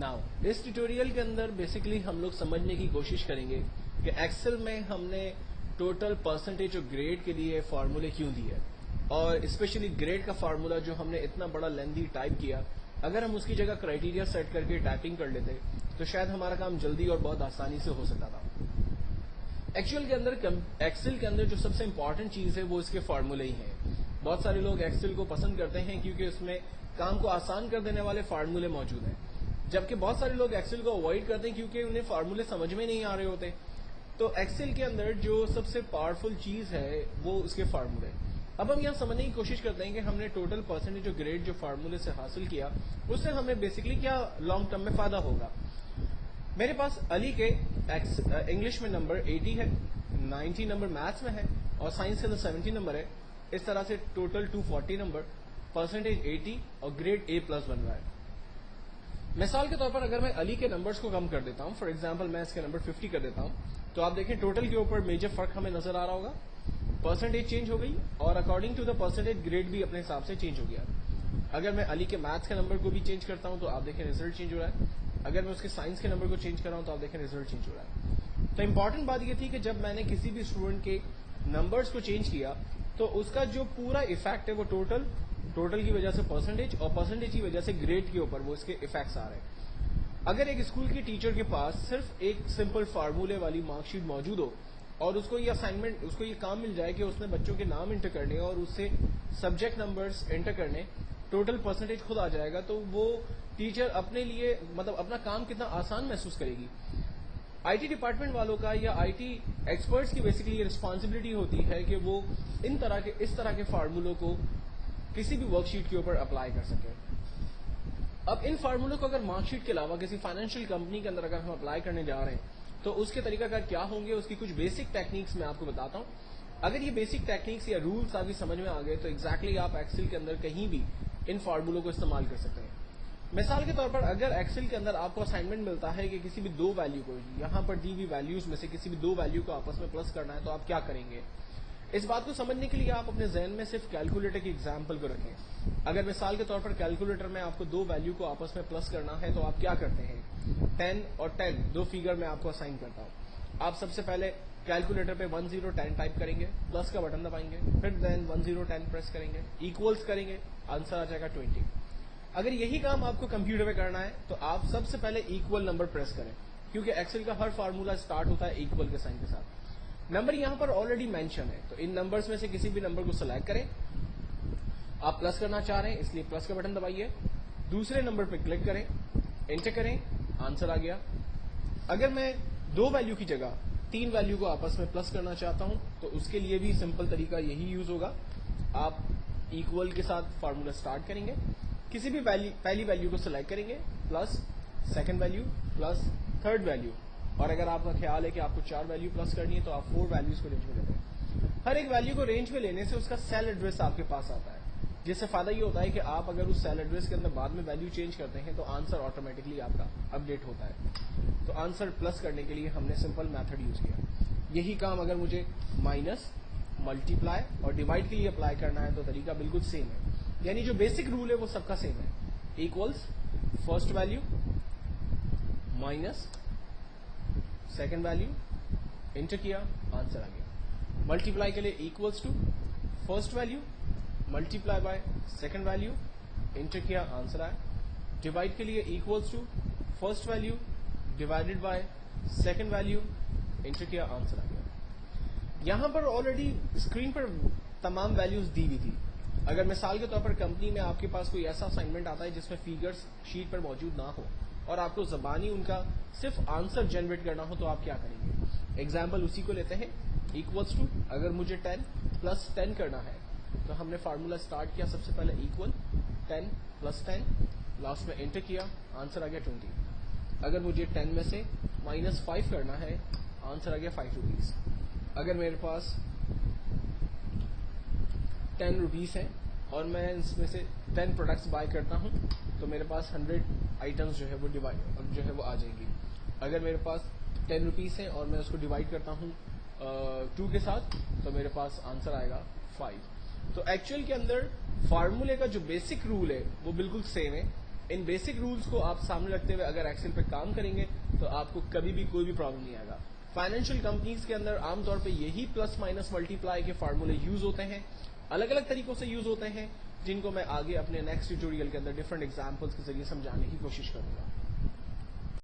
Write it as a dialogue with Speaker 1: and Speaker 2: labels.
Speaker 1: Now इस tutorial के अंदर बेसिकली हम लोग समझने की कोशिश करेंगे कि एक्सेल में हमने टोटल परसेंटेज और ग्रेड के लिए फार्मूले क्यों दिए और स्पेशली ग्रेड का फार्मूला जो हमने इतना बड़ा लेंथी टाइप किया, अगर हम उसकी जगह क्राइटेरिया सेट करके टाइपिंग कर लेते तो शायद हमारा काम जल्दी और बहुत आसानी से हो सकता था। एक्चुअल के अंदर एक्सेल के अंदर जो सबसे इंपॉर्टेंट चीज है वो इसके फार्मूले ही हैं। बहुत सारे लोग एक्सेल को पसंद करते हैं क्योंकि उसमें काम को आसान कर देने वाले फार्मूले मौजूद हैं, जबकि बहुत सारे लोग एक्सेल को अवॉइड करते हैं क्योंकि उन्हें फार्मूले समझ में नहीं आ रहे होते। तो एक्सेल के अंदर जो सबसे पावरफुल चीज है वो उसके फार्मूले। अब हम यहाँ समझने की कोशिश करते हैं कि हमने टोटल परसेंटेज और ग्रेड जो फार्मूले से हासिल किया उससे हमें बेसिकली क्या लॉन्ग टर्म में फायदा होगा। मेरे पास अली के इंग्लिश में नंबर 80 है, 90 नंबर मैथ्स में है और साइंस के अंदर 70 नंबर है। इस तरह से टोटल 240 नंबर, परसेंटेज 80 और ग्रेड A+ बन रहा है। मिसाल के तौर पर अगर मैं अली के नंबर्स को कम कर देता हूं, फॉर एग्जांपल मैं इसके नंबर 50 कर देता हूं, तो आप देखें टोटल के ऊपर मेजर फर्क हमें नजर आ रहा होगा। परसेंटेज चेंज हो गई और according to the percentage grade भी अपने हिसाब से चेंज हो गया। अगर मैं अली के मैथ्स के नंबर को भी चेंज करता हूं तो आप देखें रिजल्ट चेंज हो रहा है। अगर मैं उसके साइंस के नंबर को चेंज कर रहा हूं तो आप देखें रिजल्ट चेंज हो रहा है। तो इंपॉर्टेंट बात यह थी कि जब मैंने किसी भी स्टूडेंट के नंबर्स को चेंज किया तो उसका जो पूरा इफेक्ट है वो टोटल की वजह से परसेंटेज और परसेंटेज की वजह से ग्रेड के ऊपर वो इसके इफेक्ट्स आ रहे हैं। अगर एक स्कूल के टीचर के पास सिर्फ एक सिंपल फार्मूले वाली मार्कशीट मौजूद हो और उसको ये असाइनमेंट, उसको ये काम मिल जाए कि उसने बच्चों के नाम इंटर करने और उससे सब्जेक्ट नंबर्स इंटर करने, टोटल परसेंटेज खुद आ जाएगा, तो वो टीचर अपने लिए मतलब अपना काम कितना आसान महसूस करेगी। आईटी डिपार्टमेंट वालों का या आईटी एक्सपर्ट्स की बेसिकली ये रिस्पॉन्सिबिलिटी होती है कि वो इस तरह के फार्मूलों को किसी भी वर्कशीट के ऊपर अप्लाई कर सके। अब इन फार्मूलों को अगर मार्कशीट के अलावा किसी फाइनेंशियल कंपनी के अंदर अगर हम अप्लाई करने जा रहे हैं तो उसके तरीकाकार क्या होंगे, उसकी कुछ बेसिक टेक्निक्स मैं आपको बताता हूं। अगर ये बेसिक टेक्निक्स या रूल्स आपकी समझ में आ गए तो एग्जैक्टली आप एक्सेल के अंदर कहीं भी इन फार्मूलों को इस्तेमाल कर सकते हैं। मिसाल के तौर पर अगर एक्सेल के अंदर आपको असाइनमेंट मिलता है कि किसी भी दो वैल्यू को, यहां पर दी हुई वैल्यूज में से किसी भी दो वैल्यू को आपस में प्लस करना है, तो आप क्या करेंगे। इस बात को समझने के लिए आप अपने जहन में सिर्फ कैलकुलेटर की एग्जांपल को रखें। अगर मिसाल के तौर पर कैलकुलेटर में आपको दो वैल्यू को आपस में प्लस करना है तो आप क्या करते हैं। 10 और 10 दो फिगर में आपको असाइन करता हूं। आप सबसे पहले कैलकुलेटर पे 1010 टाइप करेंगे, प्लस का बटन दबाएंगे, फिर देन 1010 प्रेस करेंगे, इक्वल्स करेंगे, आंसर आ जाएगा 20। अगर यही काम आपको कंप्यूटर में करना है तो आप सबसे पहले इक्वल नंबर प्रेस करें, क्योंकि एक्सेल का हर फार्मूला स्टार्ट होता है इक्वल के साइन के साथ। नंबर यहां पर ऑलरेडी मेंशन है, तो इन नंबर्स में से किसी भी नंबर को सिलेक्ट करें। आप प्लस करना चाह रहे हैं इसलिए प्लस का बटन दबाइए, दूसरे नंबर पर क्लिक करें, एंटर करें, आंसर आ गया। अगर मैं दो वैल्यू की जगह तीन वैल्यू को आपस में प्लस करना चाहता हूं तो उसके लिए भी सिंपल तरीका यही यूज होगा। आप इक्वल के साथ फार्मूला स्टार्ट करेंगे, किसी भी पहली वैल्यू को सिलेक्ट करेंगे, plus second value plus third value, और अगर आपका ख्याल है कि आपको 4 वैल्यू प्लस करनी है तो आप 4 वैल्यूज को रेंज में लेते हैं। हर एक वैल्यू को रेंज में लेने से उसका सेल एड्रेस आपके पास आता है, जिससे फायदा ये होता है कि आप अगर उस सेल एड्रेस के अंदर बाद में वैल्यू चेंज करते हैं तो आंसर ऑटोमेटिकली आपका अपडेट होता है। तो आंसर प्लस करने के लिए हमने सिंपल मेथड यूज किया। यही काम अगर मुझे माइनस, मल्टीप्लाई और डिवाइड के लिए अप्लाई करना है तो तरीका बिल्कुल सेम है, यानी जो बेसिक रूल है वो सबका सेम है। Equals first value minus second value, enter किया, आंसर आ गया। मल्टीप्लाई के लिए equals to first value multiply by second value, enter किया, आंसर आया। डिवाइड के लिए equals to first value divided by second value, enter किया, आंसर आ गया। यहां पर ऑलरेडी स्क्रीन पर तमाम वैल्यूज दी हुई थी। अगर मिसाल के तौर पर कंपनी में आपके पास कोई ऐसा असाइनमेंट आता है जिसमें फिगर्स शीट पर मौजूद ना हो और आपको जबानी उनका सिर्फ आंसर जनरेट करना हो तो आप क्या करेंगे। एग्जाम्पल उसी को लेते हैं, इक्वल्स टू अगर मुझे 10 प्लस 10 करना है तो हमने फार्मूला स्टार्ट किया, सबसे पहले इक्वल 10 प्लस 10, लास्ट में एंटर किया, आंसर आ गया 20। अगर मुझे 10 में से -5 करना है, आंसर आ गया 5 रुपीज। अगर मेरे पास 10 रुपीज है और मैं इसमें से 10 प्रोडक्ट्स बाय करता हूं तो मेरे पास 100 आइटम्स जो है वो आ जाएंगी। अगर मेरे पास 10 रुपीज है और मैं उसको डिवाइड करता हूं 2 के साथ तो मेरे पास आंसर आएगा 5। तो एक्चुअल के अंदर फार्मूले का जो बेसिक रूल है वो बिल्कुल सेम है। इन बेसिक रूल्स को आप सामने रखते हुए अगर एक्सेल पे काम करेंगे तो आपको कभी भी कोई भी प्रॉब्लम नहीं आएगा। फाइनेंशियल कंपनीज के अंदर आमतौर पे यही प्लस माइनस मल्टीप्लाई के फार्मूले यूज होते हैं, अलग अलग तरीकों से यूज होते हैं, जिनको मैं आगे अपने नेक्स्ट ट्यूटोरियल के अंदर डिफरेंट एग्जांपल्स के जरिए समझाने की कोशिश करूंगा।